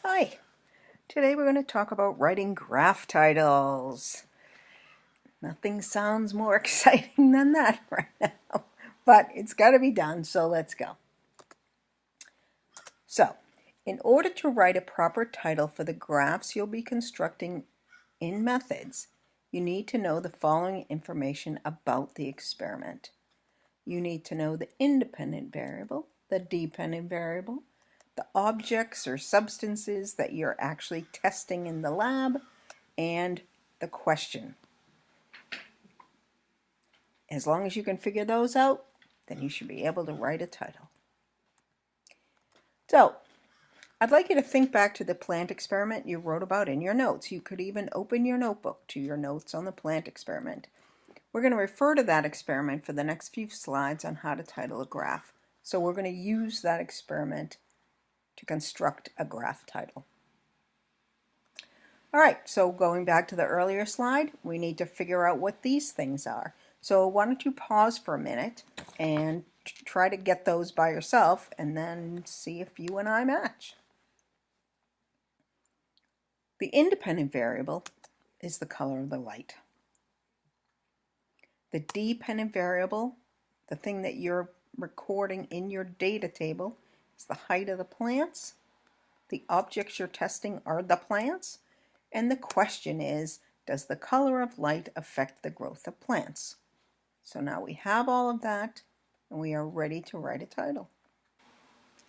Hi, today we're going to talk about writing graph titles. Nothing sounds more exciting than that right now, but it's got to be done, so let's go. So, in order to write a proper title for the graphs you'll be constructing in methods, you need to know the following information about the experiment. You need to know the independent variable, the dependent variable, the objects or substances that you're actually testing in the lab, and the question. As long as you can figure those out, then you should be able to write a title. So, I'd like you to think back to the plant experiment you wrote about in your notes. You could even open your notebook to your notes on the plant experiment. We're going to refer to that experiment for the next few slides on how to title a graph. So we're going to use that experiment to construct a graph title. All right, so going back to the earlier slide, we need to figure out what these things are. So why don't you pause for a minute and try to get those by yourself and then see if you and I match. The independent variable is the color of the light. The dependent variable, the thing that you're recording in your data table, is the height of the plants. The objects you're testing are the plants. And the question is, does the color of light affect the growth of plants? So now we have all of that, and we are ready to write a title.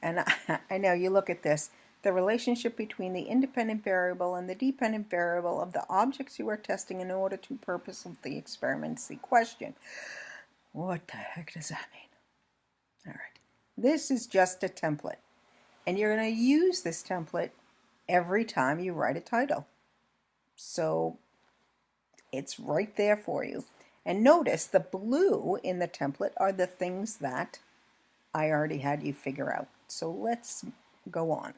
And I know you look at this, the relationship between the independent variable and the dependent variable of the objects you are testing in order to purpose of the experiment is the question. What the heck does that mean? All right, this is just a template, and you're going to use this template every time you write a title. So it's right there for you. And notice the blue in the template are the things that I already had you figure out. So let's go on.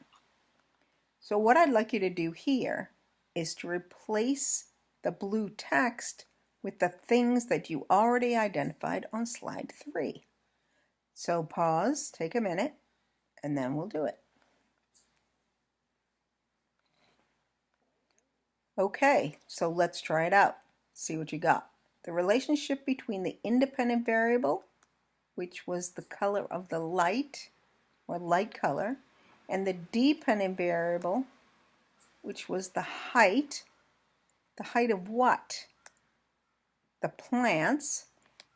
So what I'd like you to do here is to replace the blue text with the things that you already identified on slide 3. So pause, take a minute, and then we'll do it. Okay, so let's try it out. See what you got. The relationship between the independent variable, which was the color of the light, or light color, and the dependent variable, which was the height. The height of what? The plants,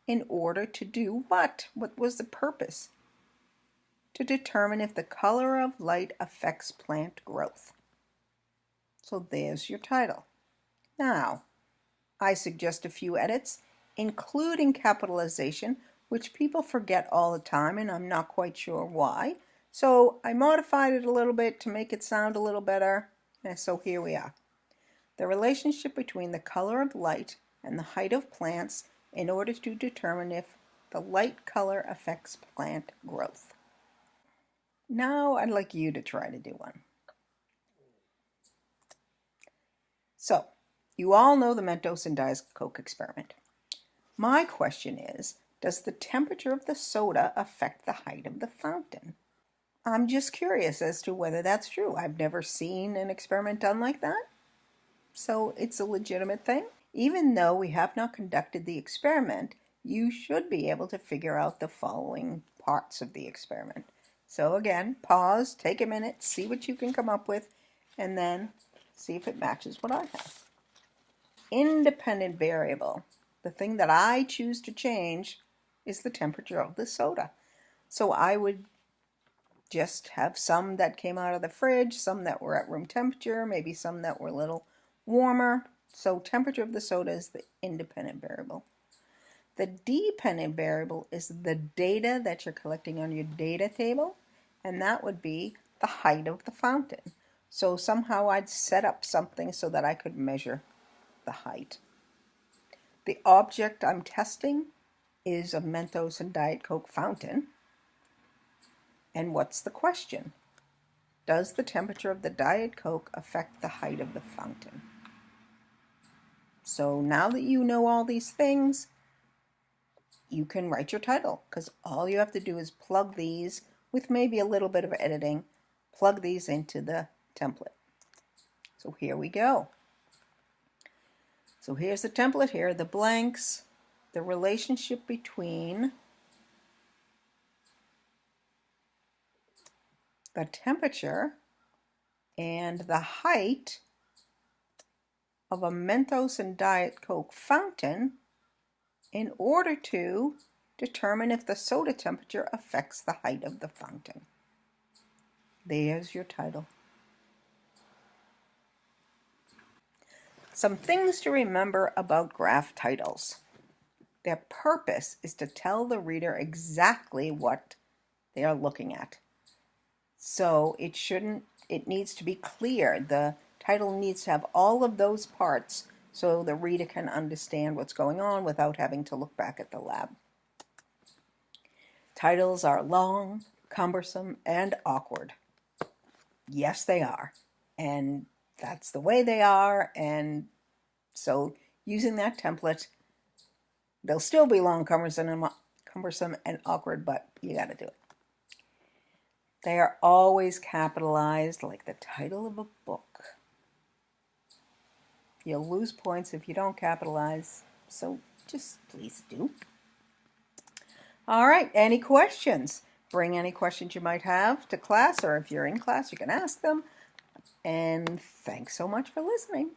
in order to do what? What was the purpose? To determine if the color of light affects plant growth. So there's your title. Now, I suggest a few edits, including capitalization, which people forget all the time, and I'm not quite sure why. So I modified it a little bit to make it sound a little better, and so here we are. The relationship between the color of light and the height of plants in order to determine if the light color affects plant growth. Now I'd like you to try to do one. So, you all know the Mentos and Diet Coke experiment. My question is, does the temperature of the soda affect the height of the fountain? I'm just curious as to whether that's true. I've never seen an experiment done like that, so it's a legitimate thing. Even though we have not conducted the experiment, you should be able to figure out the following parts of the experiment. So again, pause, take a minute, see what you can come up with, and then see if it matches what I have. Independent variable. The thing that I choose to change is the temperature of the soda. So I would just have some that came out of the fridge, some that were at room temperature, maybe some that were a little warmer. So temperature of the soda is the independent variable. The dependent variable is the data that you're collecting on your data table, and that would be the height of the fountain. So somehow I'd set up something so that I could measure the height. The object I'm testing is a Mentos and Diet Coke fountain. And what's the question? Does the temperature of the Diet Coke affect the height of the fountain? So now that you know all these things, you can write your title, because all you have to do is plug these, with maybe a little bit of editing, plug these into the template. So here we go. So here's the template here, the blanks, the relationship between the temperature and the height of a Mentos and Diet Coke fountain in order to determine if the soda temperature affects the height of the fountain. There's your title. Some things to remember about graph titles. Their purpose is to tell the reader exactly what they are looking at. So it needs to be clear. The title needs to have all of those parts so the reader can understand what's going on without having to look back at the lab. Titles are long, cumbersome, and awkward. Yes, they are. And that's the way they are. And so using that template, they'll still be long, cumbersome, and awkward, but you got to do it. They are always capitalized like the title of a book. You'll lose points if you don't capitalize, so just please do. All right, any questions? Bring any questions you might have to class, or if you're in class, you can ask them. And thanks so much for listening.